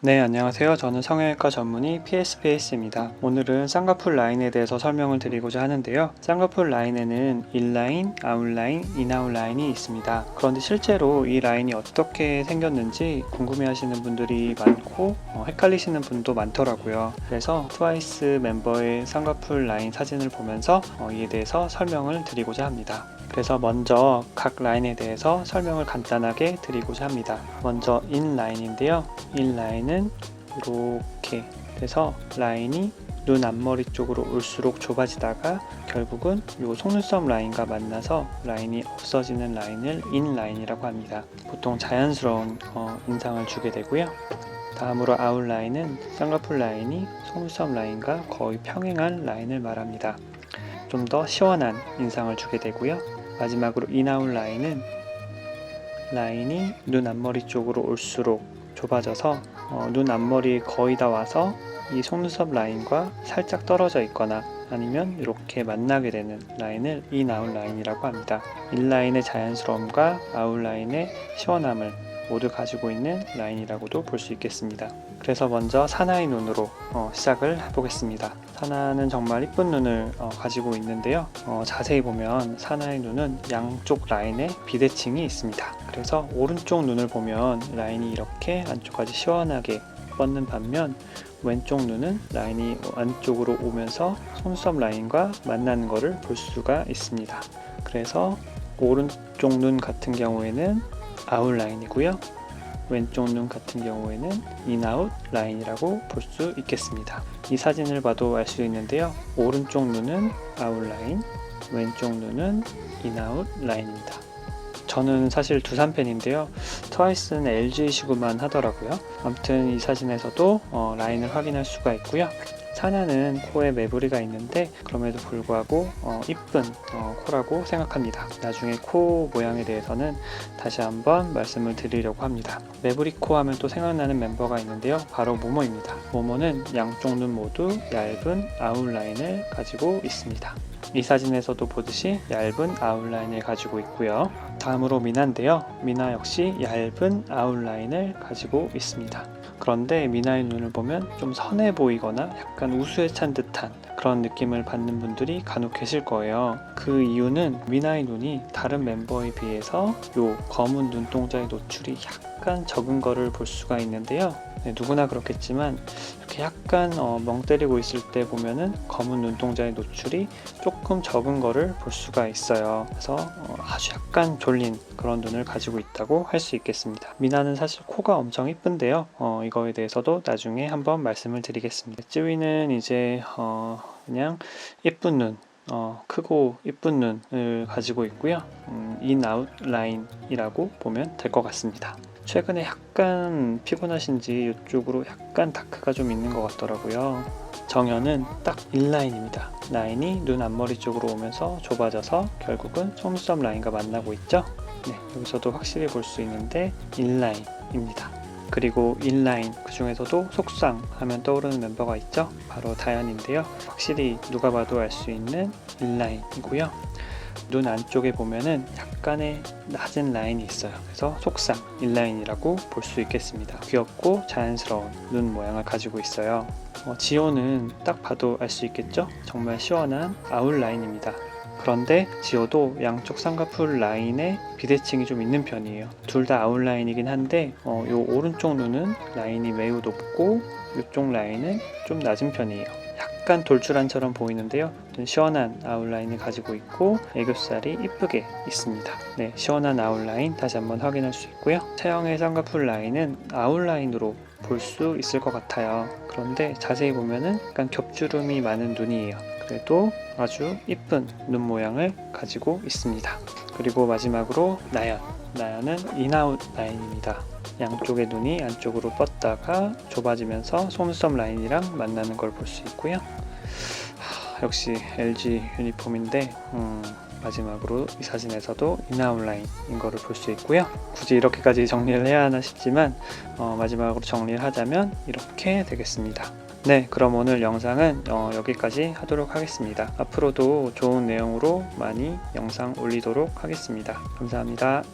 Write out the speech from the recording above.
네, 안녕하세요. 저는 성형외과 전문의 PSPAC입니다. 오늘은 쌍꺼풀 라인에 대해서 설명을 드리고자 하는데요. 쌍꺼풀 라인에는 인라인, 아웃라인, 인아웃 라인이 있습니다. 그런데 실제로 이 라인이 어떻게 생겼는지 궁금해하시는 분들이 많고 헷갈리시는 분도 많더라고요. 그래서 트와이스 멤버의 쌍꺼풀 라인 사진을 보면서 이에 대해서 설명을 드리고자 합니다. 그래서 먼저 각 라인에 대해서 설명을 간단하게 드리고자 합니다. 먼저 인라인인데요. 인라인은 이렇게 돼서 라인이 눈 앞머리 쪽으로 올수록 좁아지다가 결국은 이 속눈썹 라인과 만나서 라인이 없어지는 라인을 인라인이라고 합니다. 보통 자연스러운 인상을 주게 되고요. 다음으로 아웃라인은 쌍꺼풀 라인이 속눈썹 라인과 거의 평행한 라인을 말합니다. 좀 더 시원한 인상을 주게 되고요. 마지막으로 인아웃 라인은 라인이 눈 앞머리 쪽으로 올수록 좁아져서 눈 앞머리 거의 다 와서 이 속눈썹 라인과 살짝 떨어져 있거나 아니면 이렇게 만나게 되는 라인을 인아웃 라인이라고 합니다. 인라인의 자연스러움과 아웃라인의 시원함을 모두 가지고 있는 라인이라고도 볼 수 있겠습니다. 그래서 먼저 사나이 눈으로 시작을 해보겠습니다. 사나는 정말 이쁜 눈을 가지고 있는데요. 자세히 보면 사나이 눈은 양쪽 라인에 비대칭이 있습니다. 그래서 오른쪽 눈을 보면 라인이 이렇게 안쪽까지 시원하게 뻗는 반면 왼쪽 눈은 라인이 안쪽으로 오면서 속눈썹 라인과 만나는 것을 볼 수가 있습니다. 그래서 오른쪽 눈 같은 경우에는 아웃라인이고요. 왼쪽 눈 같은 경우에는 인아웃 라인이라고 볼 수 있겠습니다. 이 사진을 봐도 알 수 있는데요. 오른쪽 눈은 아웃라인, 왼쪽 눈은 인아웃 라인입니다. 저는 사실 두산 팬인데요. 트와이스는 LG이시구만 하더라고요. 아무튼 이 사진에서도 라인을 확인할 수가 있고요. 사나는 코에 매부리가 있는데 그럼에도 불구하고 이쁜 코라고 생각합니다. 나중에 코 모양에 대해서는 다시 한번 말씀을 드리려고 합니다. 매부리 코 하면 또 생각나는 멤버가 있는데요. 바로 모모입니다. 모모는 양쪽 눈 모두 얇은 아웃라인을 가지고 있습니다. 이 사진에서도 보듯이 얇은 아웃라인을 가지고 있고요. 다음으로 미나인데요. 미나 역시 얇은 아웃라인을 가지고 있습니다. 그런데 미나의 눈을 보면 좀 선해 보이거나 약간 우수에 찬 듯한 그런 느낌을 받는 분들이 간혹 계실 거예요. 그 이유는 미나의 눈이 다른 멤버에 비해서 요 검은 눈동자의 노출이 약간 적은 거를 볼 수가 있는데요. 네, 누구나 그렇겠지만 이렇게 약간 멍 때리고 있을 때 보면은 검은 눈동자의 노출이 조금 적은 거를 볼 수가 있어요. 그래서 아주 약간 졸린 그런 눈을 가지고 있다고 할 수 있겠습니다. 미나는 사실 코가 엄청 이쁜데요. 이거에 대해서도 나중에 한번 말씀을 드리겠습니다. 쯔위는 이제 그냥 예쁜 눈, 크고 이쁜 눈을 가지고 있고요. 인아웃 라인이라고 보면 될 것 같습니다. 최근에 약간 피곤하신지 이쪽으로 약간 다크가 좀 있는 것 같더라고요. 정현은 딱 인라인입니다. 라인이 눈 앞머리 쪽으로 오면서 좁아져서 결국은 속눈썹 라인과 만나고 있죠. 네, 여기서도 확실히 볼 수 있는데 인라인입니다. 그리고 인라인, 그 중에서도 속쌍 하면 떠오르는 멤버가 있죠. 바로 다현인데요. 확실히 누가 봐도 알 수 있는 인라인이고요. 눈 안쪽에 보면은 약간의 낮은 라인이 있어요. 그래서 속쌍, 인라인이라고 볼 수 있겠습니다. 귀엽고 자연스러운 눈 모양을 가지고 있어요. 지호는 딱 봐도 알 수 있겠죠? 정말 시원한 아웃라인입니다. 그런데 지호도 양쪽 쌍꺼풀 라인에 비대칭이 좀 있는 편이에요. 둘 다 아웃라인이긴 한데 요 오른쪽 눈은 라인이 매우 높고 이쪽 라인은 좀 낮은 편이에요. 약간 돌출한처럼 보이는데요. 시원한 아웃라인을 가지고 있고 애교살이 이쁘게 있습니다. 네, 시원한 아웃라인 다시 한번 확인할 수 있고요. 체형의 쌍꺼풀 라인은 아웃라인으로 볼 수 있을 것 같아요. 그런데 자세히 보면은 약간 겹주름이 많은 눈이에요. 그래도 아주 이쁜 눈 모양을 가지고 있습니다. 그리고 마지막으로 나연은 인아웃 라인입니다. 양쪽의 눈이 안쪽으로 뻗다가 좁아지면서 속눈썹 라인이랑 만나는 걸 볼 수 있고요. 역시 LG 유니폼인데 마지막으로 이 사진에서도 인아웃 라인인 거를 볼 수 있고요. 굳이 이렇게까지 정리를 해야 하나 싶지만 마지막으로 정리를 하자면 이렇게 되겠습니다. 네, 그럼 오늘 영상은 여기까지 하도록 하겠습니다. 앞으로도 좋은 내용으로 많이 영상 올리도록 하겠습니다. 감사합니다.